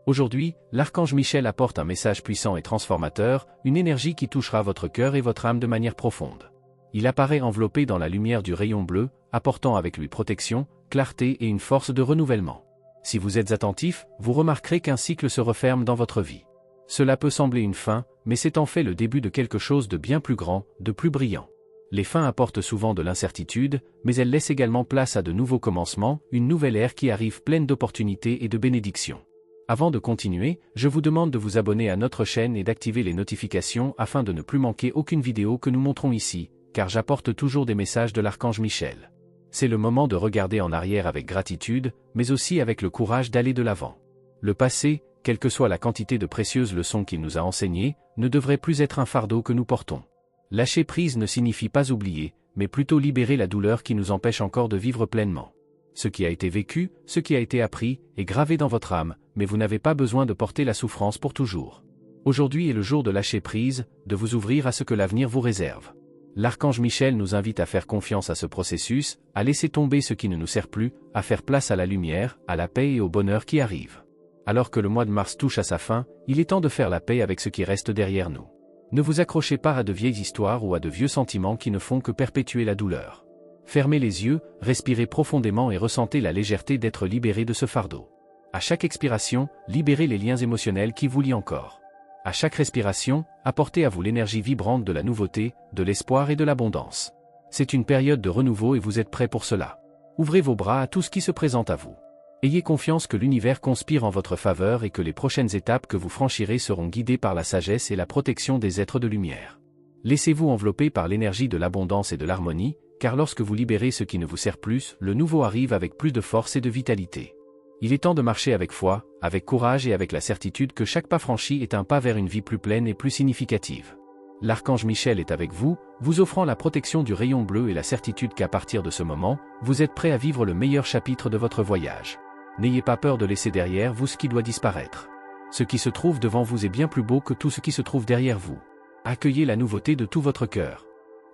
Aujourd'hui, l'archange Michel apporte un message puissant et transformateur, une énergie qui touchera votre cœur et votre âme de manière profonde. Il apparaît enveloppé dans la lumière du rayon bleu, apportant avec lui protection, clarté et une force de renouvellement. Si vous êtes attentif, vous remarquerez qu'un cycle se referme dans votre vie. Cela peut sembler une fin, mais c'est en fait le début de quelque chose de bien plus grand, de plus brillant. Les fins apportent souvent de l'incertitude, mais elles laissent également place à de nouveaux commencements, une nouvelle ère qui arrive pleine d'opportunités et de bénédictions. Avant de continuer, je vous demande de vous abonner à notre chaîne et d'activer les notifications afin de ne plus manquer aucune vidéo que nous montrons ici, car j'apporte toujours des messages de l'archange Michel. C'est le moment de regarder en arrière avec gratitude, mais aussi avec le courage d'aller de l'avant. Le passé, quelle que soit la quantité de précieuses leçons qu'il nous a enseignées, ne devrait plus être un fardeau que nous portons. Lâcher prise ne signifie pas oublier, mais plutôt libérer la douleur qui nous empêche encore de vivre pleinement. Ce qui a été vécu, ce qui a été appris, est gravé dans votre âme, mais vous n'avez pas besoin de porter la souffrance pour toujours. Aujourd'hui est le jour de lâcher prise, de vous ouvrir à ce que l'avenir vous réserve. L'archange Michel nous invite à faire confiance à ce processus, à laisser tomber ce qui ne nous sert plus, à faire place à la lumière, à la paix et au bonheur qui arrivent. Alors que le mois de mars touche à sa fin, il est temps de faire la paix avec ce qui reste derrière nous. Ne vous accrochez pas à de vieilles histoires ou à de vieux sentiments qui ne font que perpétuer la douleur. Fermez les yeux, respirez profondément et ressentez la légèreté d'être libéré de ce fardeau. À chaque expiration, libérez les liens émotionnels qui vous lient encore. À chaque respiration, apportez à vous l'énergie vibrante de la nouveauté, de l'espoir et de l'abondance. C'est une période de renouveau et vous êtes prêts pour cela. Ouvrez vos bras à tout ce qui se présente à vous. Ayez confiance que l'univers conspire en votre faveur et que les prochaines étapes que vous franchirez seront guidées par la sagesse et la protection des êtres de lumière. Laissez-vous envelopper par l'énergie de l'abondance et de l'harmonie, car lorsque vous libérez ce qui ne vous sert plus, le nouveau arrive avec plus de force et de vitalité. Il est temps de marcher avec foi, avec courage et avec la certitude que chaque pas franchi est un pas vers une vie plus pleine et plus significative. L'archange Michel est avec vous, vous offrant la protection du rayon bleu et la certitude qu'à partir de ce moment, vous êtes prêt à vivre le meilleur chapitre de votre voyage. N'ayez pas peur de laisser derrière vous ce qui doit disparaître. Ce qui se trouve devant vous est bien plus beau que tout ce qui se trouve derrière vous. Accueillez la nouveauté de tout votre cœur.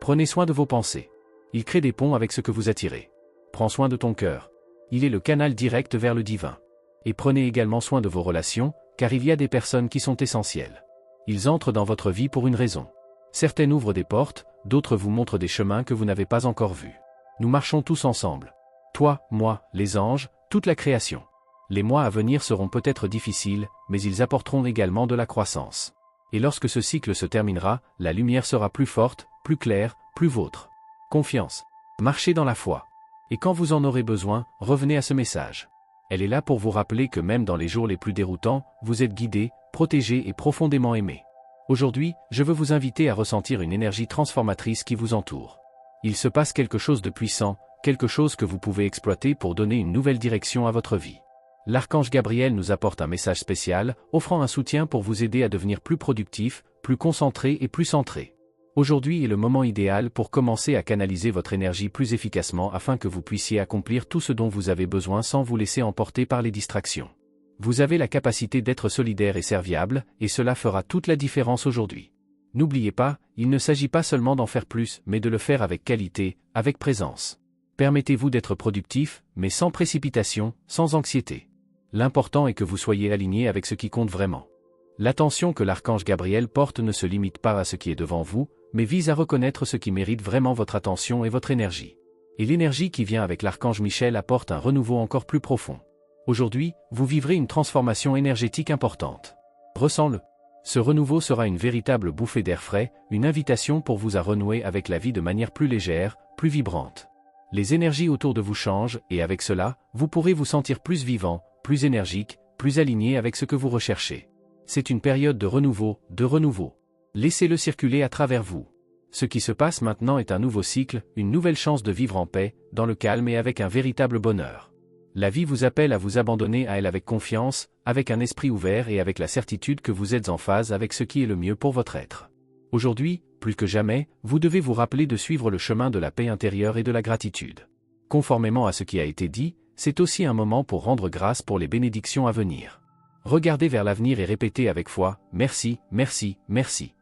Prenez soin de vos pensées. Il crée des ponts avec ce que vous attirez. Prends soin de ton cœur. Il est le canal direct vers le divin. Et prenez également soin de vos relations, car il y a des personnes qui sont essentielles. Ils entrent dans votre vie pour une raison. Certaines ouvrent des portes, d'autres vous montrent des chemins que vous n'avez pas encore vus. Nous marchons tous ensemble. Toi, moi, les anges, toute la création. Les mois à venir seront peut-être difficiles, mais ils apporteront également de la croissance. Et lorsque ce cycle se terminera, la lumière sera plus forte, plus claire, plus vôtre. Confiance. Marchez dans la foi. Et quand vous en aurez besoin, revenez à ce message. Elle est là pour vous rappeler que même dans les jours les plus déroutants, vous êtes guidé, protégé et profondément aimé. Aujourd'hui, je veux vous inviter à ressentir une énergie transformatrice qui vous entoure. Il se passe quelque chose de puissant, quelque chose que vous pouvez exploiter pour donner une nouvelle direction à votre vie. L'archange Gabriel nous apporte un message spécial, offrant un soutien pour vous aider à devenir plus productif, plus concentré et plus centré. Aujourd'hui est le moment idéal pour commencer à canaliser votre énergie plus efficacement afin que vous puissiez accomplir tout ce dont vous avez besoin sans vous laisser emporter par les distractions. Vous avez la capacité d'être solidaire et serviable, et cela fera toute la différence aujourd'hui. N'oubliez pas, il ne s'agit pas seulement d'en faire plus, mais de le faire avec qualité, avec présence. Permettez-vous d'être productif, mais sans précipitation, sans anxiété. L'important est que vous soyez aligné avec ce qui compte vraiment. L'attention que l'archange Gabriel porte ne se limite pas à ce qui est devant vous, mais vise à reconnaître ce qui mérite vraiment votre attention et votre énergie. Et l'énergie qui vient avec l'archange Michel apporte un renouveau encore plus profond. Aujourd'hui, vous vivrez une transformation énergétique importante. Ressens-le. Ce renouveau sera une véritable bouffée d'air frais, une invitation pour vous à renouer avec la vie de manière plus légère, plus vibrante. Les énergies autour de vous changent, et avec cela, vous pourrez vous sentir plus vivant, plus énergique, plus aligné avec ce que vous recherchez. C'est une période de renouveau, de renouveau. Laissez-le circuler à travers vous. Ce qui se passe maintenant est un nouveau cycle, une nouvelle chance de vivre en paix, dans le calme et avec un véritable bonheur. La vie vous appelle à vous abandonner à elle avec confiance, avec un esprit ouvert et avec la certitude que vous êtes en phase avec ce qui est le mieux pour votre être. Aujourd'hui, plus que jamais, vous devez vous rappeler de suivre le chemin de la paix intérieure et de la gratitude. Conformément à ce qui a été dit, c'est aussi un moment pour rendre grâce pour les bénédictions à venir. Regardez vers l'avenir et répétez avec foi, merci, merci, merci.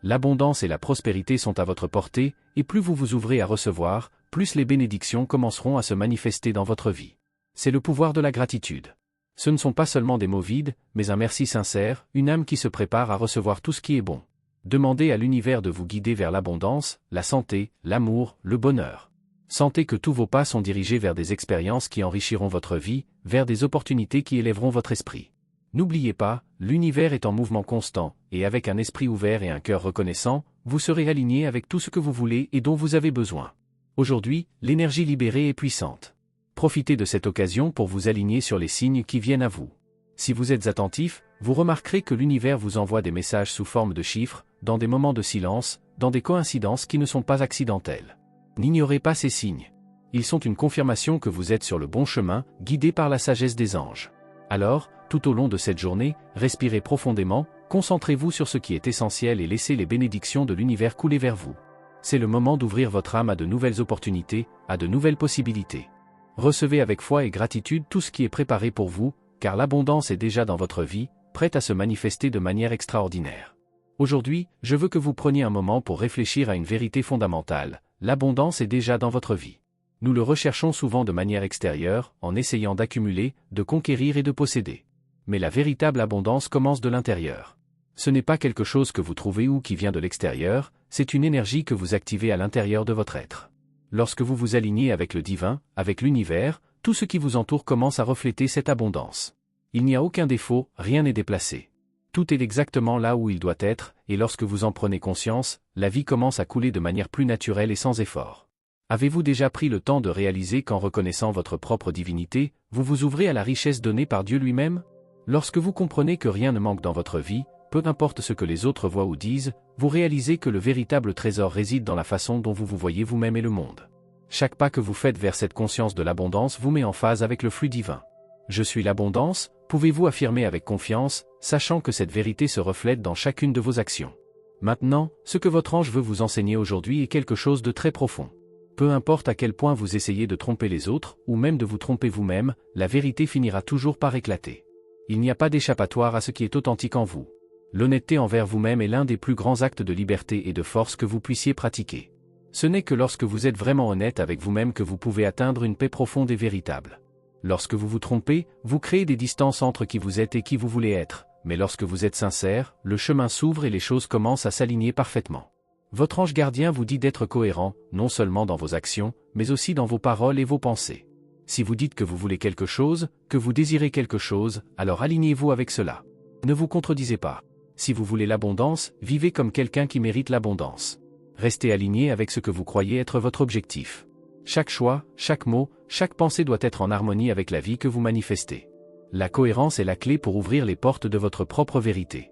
L'abondance et la prospérité sont à votre portée, et plus vous vous ouvrez à recevoir, plus les bénédictions commenceront à se manifester dans votre vie. C'est le pouvoir de la gratitude. Ce ne sont pas seulement des mots vides, mais un merci sincère, une âme qui se prépare à recevoir tout ce qui est bon. Demandez à l'univers de vous guider vers l'abondance, la santé, l'amour, le bonheur. Sentez que tous vos pas sont dirigés vers des expériences qui enrichiront votre vie, vers des opportunités qui élèveront votre esprit. N'oubliez pas, l'univers est en mouvement constant, et avec un esprit ouvert et un cœur reconnaissant, vous serez aligné avec tout ce que vous voulez et dont vous avez besoin. Aujourd'hui, l'énergie libérée est puissante. Profitez de cette occasion pour vous aligner sur les signes qui viennent à vous. Si vous êtes attentif, vous remarquerez que l'univers vous envoie des messages sous forme de chiffres, dans des moments de silence, dans des coïncidences qui ne sont pas accidentelles. N'ignorez pas ces signes. Ils sont une confirmation que vous êtes sur le bon chemin, guidé par la sagesse des anges. Alors, tout au long de cette journée, respirez profondément, concentrez-vous sur ce qui est essentiel et laissez les bénédictions de l'univers couler vers vous. C'est le moment d'ouvrir votre âme à de nouvelles opportunités, à de nouvelles possibilités. Recevez avec foi et gratitude tout ce qui est préparé pour vous, car l'abondance est déjà dans votre vie, prête à se manifester de manière extraordinaire. Aujourd'hui, je veux que vous preniez un moment pour réfléchir à une vérité fondamentale, l'abondance est déjà dans votre vie. Nous le recherchons souvent de manière extérieure, en essayant d'accumuler, de conquérir et de posséder. Mais la véritable abondance commence de l'intérieur. Ce n'est pas quelque chose que vous trouvez ou qui vient de l'extérieur, c'est une énergie que vous activez à l'intérieur de votre être. Lorsque vous vous alignez avec le divin, avec l'univers, tout ce qui vous entoure commence à refléter cette abondance. Il n'y a aucun défaut, rien n'est déplacé. Tout est exactement là où il doit être, et lorsque vous en prenez conscience, la vie commence à couler de manière plus naturelle et sans effort. Avez-vous déjà pris le temps de réaliser qu'en reconnaissant votre propre divinité, vous vous ouvrez à la richesse donnée par Dieu lui-même ? Lorsque vous comprenez que rien ne manque dans votre vie, peu importe ce que les autres voient ou disent, vous réalisez que le véritable trésor réside dans la façon dont vous vous voyez vous-même et le monde. Chaque pas que vous faites vers cette conscience de l'abondance vous met en phase avec le flux divin. Je suis l'abondance, pouvez-vous affirmer avec confiance, sachant que cette vérité se reflète dans chacune de vos actions. Maintenant, ce que votre ange veut vous enseigner aujourd'hui est quelque chose de très profond. Peu importe à quel point vous essayez de tromper les autres, ou même de vous tromper vous-même, la vérité finira toujours par éclater. Il n'y a pas d'échappatoire à ce qui est authentique en vous. L'honnêteté envers vous-même est l'un des plus grands actes de liberté et de force que vous puissiez pratiquer. Ce n'est que lorsque vous êtes vraiment honnête avec vous-même que vous pouvez atteindre une paix profonde et véritable. Lorsque vous vous trompez, vous créez des distances entre qui vous êtes et qui vous voulez être, mais lorsque vous êtes sincère, le chemin s'ouvre et les choses commencent à s'aligner parfaitement. Votre ange gardien vous dit d'être cohérent, non seulement dans vos actions, mais aussi dans vos paroles et vos pensées. Si vous dites que vous voulez quelque chose, que vous désirez quelque chose, alors alignez-vous avec cela. Ne vous contredisez pas. Si vous voulez l'abondance, vivez comme quelqu'un qui mérite l'abondance. Restez aligné avec ce que vous croyez être votre objectif. Chaque choix, chaque mot, chaque pensée doit être en harmonie avec la vie que vous manifestez. La cohérence est la clé pour ouvrir les portes de votre propre vérité.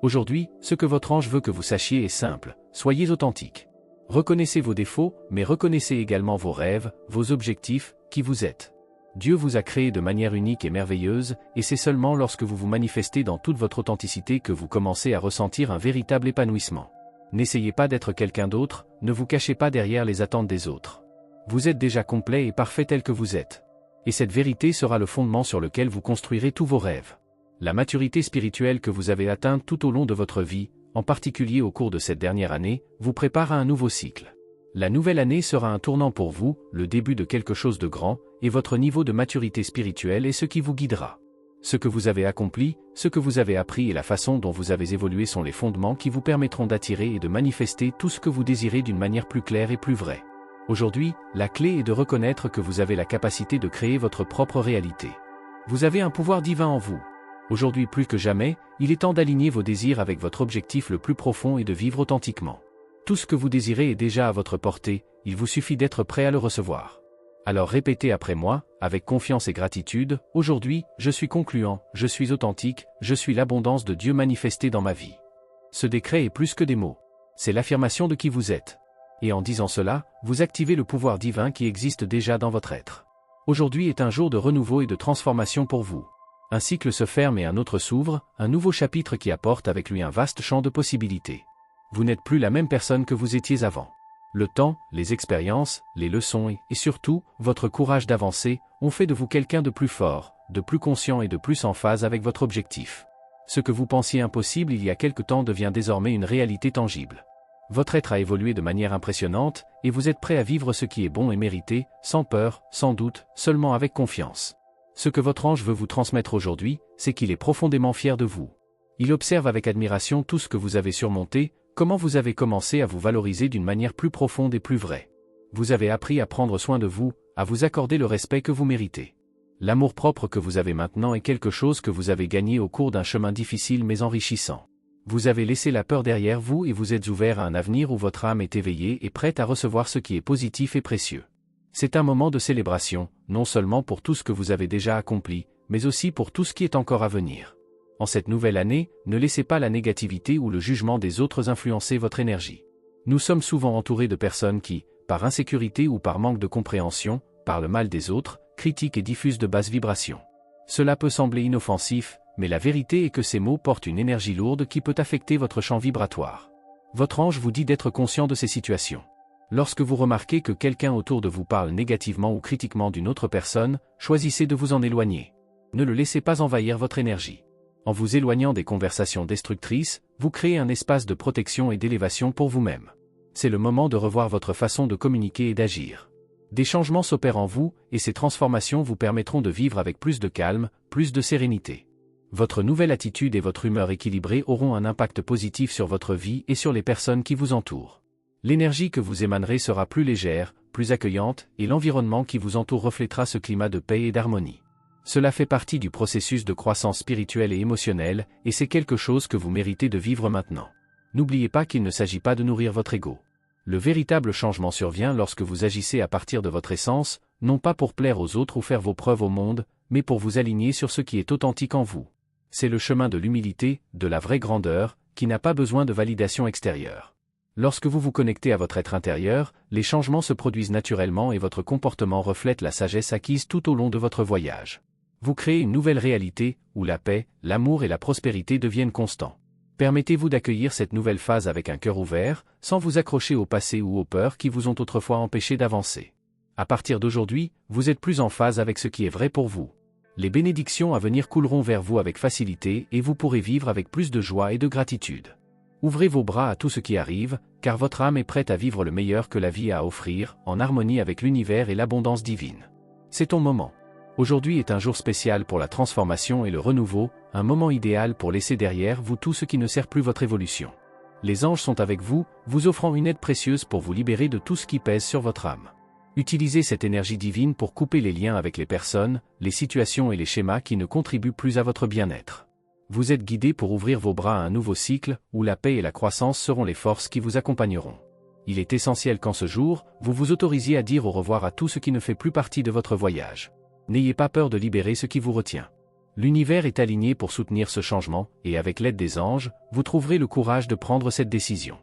Aujourd'hui, ce que votre ange veut que vous sachiez est simple, soyez authentique. Reconnaissez vos défauts, mais reconnaissez également vos rêves, vos objectifs, qui vous êtes. Dieu vous a créé de manière unique et merveilleuse, et c'est seulement lorsque vous vous manifestez dans toute votre authenticité que vous commencez à ressentir un véritable épanouissement. N'essayez pas d'être quelqu'un d'autre, ne vous cachez pas derrière les attentes des autres. Vous êtes déjà complet et parfait tel que vous êtes. Et cette vérité sera le fondement sur lequel vous construirez tous vos rêves. La maturité spirituelle que vous avez atteinte tout au long de votre vie, en particulier au cours de cette dernière année, vous prépare à un nouveau cycle. La nouvelle année sera un tournant pour vous, le début de quelque chose de grand, et votre niveau de maturité spirituelle est ce qui vous guidera. Ce que vous avez accompli, ce que vous avez appris et la façon dont vous avez évolué sont les fondements qui vous permettront d'attirer et de manifester tout ce que vous désirez d'une manière plus claire et plus vraie. Aujourd'hui, la clé est de reconnaître que vous avez la capacité de créer votre propre réalité. Vous avez un pouvoir divin en vous. Aujourd'hui plus que jamais, il est temps d'aligner vos désirs avec votre objectif le plus profond et de vivre authentiquement. Tout ce que vous désirez est déjà à votre portée, il vous suffit d'être prêt à le recevoir. Alors répétez après moi, avec confiance et gratitude, aujourd'hui, je suis concluant, je suis authentique, je suis l'abondance de Dieu manifestée dans ma vie. Ce décret est plus que des mots. C'est l'affirmation de qui vous êtes. Et en disant cela, vous activez le pouvoir divin qui existe déjà dans votre être. Aujourd'hui est un jour de renouveau et de transformation pour vous. Un cycle se ferme et un autre s'ouvre, un nouveau chapitre qui apporte avec lui un vaste champ de possibilités. Vous n'êtes plus la même personne que vous étiez avant. Le temps, les expériences, les leçons et surtout, votre courage d'avancer, ont fait de vous quelqu'un de plus fort, de plus conscient et de plus en phase avec votre objectif. Ce que vous pensiez impossible il y a quelque temps devient désormais une réalité tangible. Votre être a évolué de manière impressionnante, et vous êtes prêt à vivre ce qui est bon et mérité, sans peur, sans doute, seulement avec confiance. Ce que votre ange veut vous transmettre aujourd'hui, c'est qu'il est profondément fier de vous. Il observe avec admiration tout ce que vous avez surmonté, comment vous avez commencé à vous valoriser d'une manière plus profonde et plus vraie. Vous avez appris à prendre soin de vous, à vous accorder le respect que vous méritez. L'amour-propre que vous avez maintenant est quelque chose que vous avez gagné au cours d'un chemin difficile mais enrichissant. Vous avez laissé la peur derrière vous et vous êtes ouvert à un avenir où votre âme est éveillée et prête à recevoir ce qui est positif et précieux. C'est un moment de célébration, non seulement pour tout ce que vous avez déjà accompli, mais aussi pour tout ce qui est encore à venir. En cette nouvelle année, ne laissez pas la négativité ou le jugement des autres influencer votre énergie. Nous sommes souvent entourés de personnes qui, par insécurité ou par manque de compréhension, parlent mal des autres, critiquent et diffusent de basses vibrations. Cela peut sembler inoffensif, mais la vérité est que ces mots portent une énergie lourde qui peut affecter votre champ vibratoire. Votre ange vous dit d'être conscient de ces situations. Lorsque vous remarquez que quelqu'un autour de vous parle négativement ou critiquement d'une autre personne, choisissez de vous en éloigner. Ne le laissez pas envahir votre énergie. En vous éloignant des conversations destructrices, vous créez un espace de protection et d'élévation pour vous-même. C'est le moment de revoir votre façon de communiquer et d'agir. Des changements s'opèrent en vous, et ces transformations vous permettront de vivre avec plus de calme, plus de sérénité. Votre nouvelle attitude et votre humeur équilibrée auront un impact positif sur votre vie et sur les personnes qui vous entourent. L'énergie que vous émanerez sera plus légère, plus accueillante, et l'environnement qui vous entoure reflétera ce climat de paix et d'harmonie. Cela fait partie du processus de croissance spirituelle et émotionnelle, et c'est quelque chose que vous méritez de vivre maintenant. N'oubliez pas qu'il ne s'agit pas de nourrir votre ego. Le véritable changement survient lorsque vous agissez à partir de votre essence, non pas pour plaire aux autres ou faire vos preuves au monde, mais pour vous aligner sur ce qui est authentique en vous. C'est le chemin de l'humilité, de la vraie grandeur, qui n'a pas besoin de validation extérieure. Lorsque vous vous connectez à votre être intérieur, les changements se produisent naturellement et votre comportement reflète la sagesse acquise tout au long de votre voyage. Vous créez une nouvelle réalité, où la paix, l'amour et la prospérité deviennent constants. Permettez-vous d'accueillir cette nouvelle phase avec un cœur ouvert, sans vous accrocher au passé ou aux peurs qui vous ont autrefois empêché d'avancer. À partir d'aujourd'hui, vous êtes plus en phase avec ce qui est vrai pour vous. Les bénédictions à venir couleront vers vous avec facilité et vous pourrez vivre avec plus de joie et de gratitude. Ouvrez vos bras à tout ce qui arrive, car votre âme est prête à vivre le meilleur que la vie a à offrir, en harmonie avec l'univers et l'abondance divine. C'est ton moment. Aujourd'hui est un jour spécial pour la transformation et le renouveau, un moment idéal pour laisser derrière vous tout ce qui ne sert plus votre évolution. Les anges sont avec vous, vous offrant une aide précieuse pour vous libérer de tout ce qui pèse sur votre âme. Utilisez cette énergie divine pour couper les liens avec les personnes, les situations et les schémas qui ne contribuent plus à votre bien-être. Vous êtes guidé pour ouvrir vos bras à un nouveau cycle, où la paix et la croissance seront les forces qui vous accompagneront. Il est essentiel qu'en ce jour, vous vous autorisiez à dire au revoir à tout ce qui ne fait plus partie de votre voyage. N'ayez pas peur de libérer ce qui vous retient. L'univers est aligné pour soutenir ce changement, et avec l'aide des anges, vous trouverez le courage de prendre cette décision.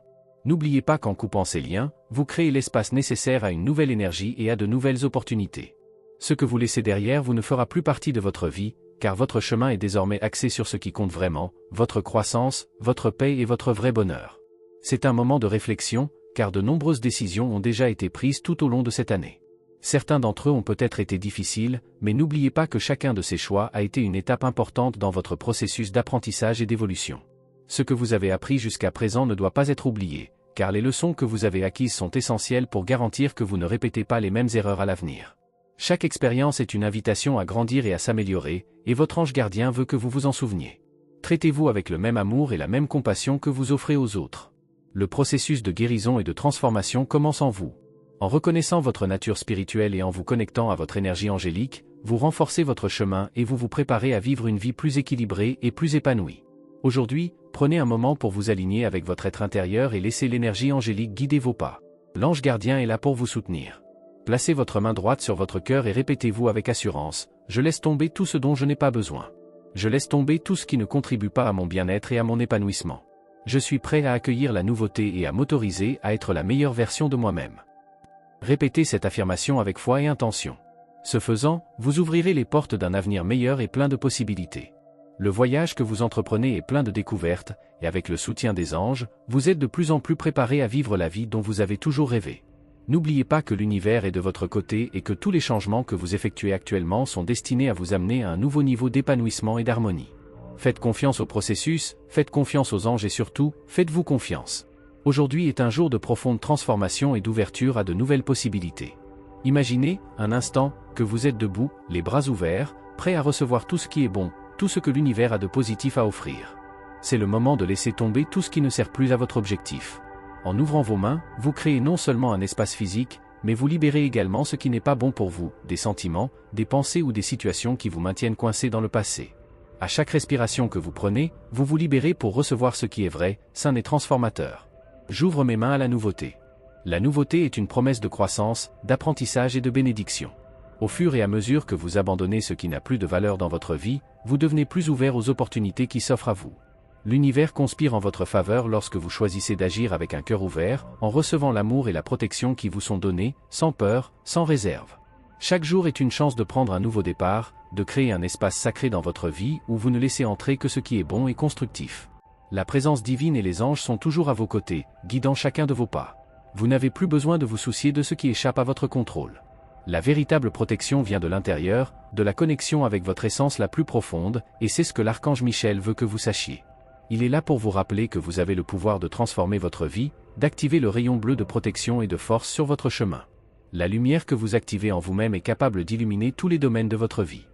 N'oubliez pas qu'en coupant ces liens, vous créez l'espace nécessaire à une nouvelle énergie et à de nouvelles opportunités. Ce que vous laissez derrière vous ne fera plus partie de votre vie, car votre chemin est désormais axé sur ce qui compte vraiment, votre croissance, votre paix et votre vrai bonheur. C'est un moment de réflexion, car de nombreuses décisions ont déjà été prises tout au long de cette année. Certains d'entre eux ont peut-être été difficiles, mais n'oubliez pas que chacun de ces choix a été une étape importante dans votre processus d'apprentissage et d'évolution. Ce que vous avez appris jusqu'à présent ne doit pas être oublié, car les leçons que vous avez acquises sont essentielles pour garantir que vous ne répétez pas les mêmes erreurs à l'avenir. Chaque expérience est une invitation à grandir et à s'améliorer, et votre ange gardien veut que vous vous en souveniez. Traitez-vous avec le même amour et la même compassion que vous offrez aux autres. Le processus de guérison et de transformation commence en vous. En reconnaissant votre nature spirituelle et en vous connectant à votre énergie angélique, vous renforcez votre chemin et vous vous préparez à vivre une vie plus équilibrée et plus épanouie. Aujourd'hui, prenez un moment pour vous aligner avec votre être intérieur et laissez l'énergie angélique guider vos pas. L'ange gardien est là pour vous soutenir. Placez votre main droite sur votre cœur et répétez-vous avec assurance, « Je laisse tomber tout ce dont je n'ai pas besoin. Je laisse tomber tout ce qui ne contribue pas à mon bien-être et à mon épanouissement. Je suis prêt à accueillir la nouveauté et à m'autoriser à être la meilleure version de moi-même. » Répétez cette affirmation avec foi et intention. Ce faisant, vous ouvrirez les portes d'un avenir meilleur et plein de possibilités. Le voyage que vous entreprenez est plein de découvertes, et avec le soutien des anges, vous êtes de plus en plus préparé à vivre la vie dont vous avez toujours rêvé. N'oubliez pas que l'univers est de votre côté et que tous les changements que vous effectuez actuellement sont destinés à vous amener à un nouveau niveau d'épanouissement et d'harmonie. Faites confiance au processus, faites confiance aux anges et surtout, faites-vous confiance. Aujourd'hui est un jour de profonde transformation et d'ouverture à de nouvelles possibilités. Imaginez, un instant, que vous êtes debout, les bras ouverts, prêt à recevoir tout ce qui est bon, tout ce que l'univers a de positif à offrir. C'est le moment de laisser tomber tout ce qui ne sert plus à votre objectif. En ouvrant vos mains, vous créez non seulement un espace physique, mais vous libérez également ce qui n'est pas bon pour vous, des sentiments, des pensées ou des situations qui vous maintiennent coincés dans le passé. À chaque respiration que vous prenez, vous vous libérez pour recevoir ce qui est vrai, sain et transformateur. J'ouvre mes mains à la nouveauté. La nouveauté est une promesse de croissance, d'apprentissage et de bénédiction. Au fur et à mesure que vous abandonnez ce qui n'a plus de valeur dans votre vie, vous devenez plus ouvert aux opportunités qui s'offrent à vous. L'univers conspire en votre faveur lorsque vous choisissez d'agir avec un cœur ouvert, en recevant l'amour et la protection qui vous sont donnés, sans peur, sans réserve. Chaque jour est une chance de prendre un nouveau départ, de créer un espace sacré dans votre vie où vous ne laissez entrer que ce qui est bon et constructif. La présence divine et les anges sont toujours à vos côtés, guidant chacun de vos pas. Vous n'avez plus besoin de vous soucier de ce qui échappe à votre contrôle. La véritable protection vient de l'intérieur, de la connexion avec votre essence la plus profonde, et c'est ce que l'archange Michel veut que vous sachiez. Il est là pour vous rappeler que vous avez le pouvoir de transformer votre vie, d'activer le rayon bleu de protection et de force sur votre chemin. La lumière que vous activez en vous-même est capable d'illuminer tous les domaines de votre vie.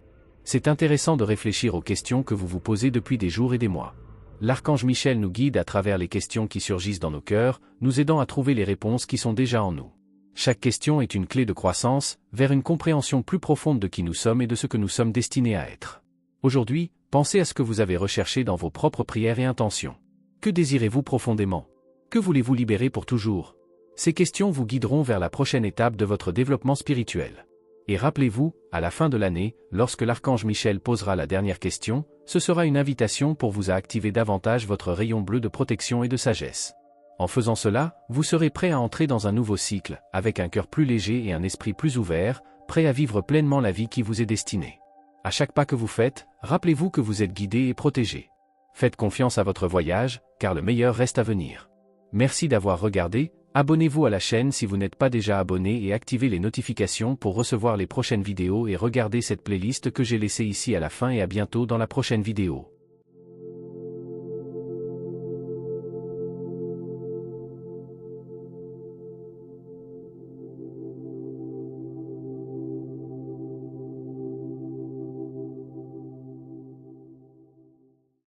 C'est intéressant de réfléchir aux questions que vous vous posez depuis des jours et des mois. L'archange Michel nous guide à travers les questions qui surgissent dans nos cœurs, nous aidant à trouver les réponses qui sont déjà en nous. Chaque question est une clé de croissance, vers une compréhension plus profonde de qui nous sommes et de ce que nous sommes destinés à être. Aujourd'hui, pensez à ce que vous avez recherché dans vos propres prières et intentions. Que désirez-vous profondément? Que voulez-vous libérer pour toujours? Ces questions vous guideront vers la prochaine étape de votre développement spirituel. Et rappelez-vous, à la fin de l'année, lorsque l'archange Michel posera la dernière question, ce sera une invitation pour vous à activer davantage votre rayon bleu de protection et de sagesse. En faisant cela, vous serez prêt à entrer dans un nouveau cycle, avec un cœur plus léger et un esprit plus ouvert, prêt à vivre pleinement la vie qui vous est destinée. À chaque pas que vous faites, rappelez-vous que vous êtes guidé et protégé. Faites confiance à votre voyage, car le meilleur reste à venir. Merci d'avoir regardé, abonnez-vous à la chaîne si vous n'êtes pas déjà abonné et activez les notifications pour recevoir les prochaines vidéos et regardez cette playlist que j'ai laissée ici à la fin et à bientôt dans la prochaine vidéo.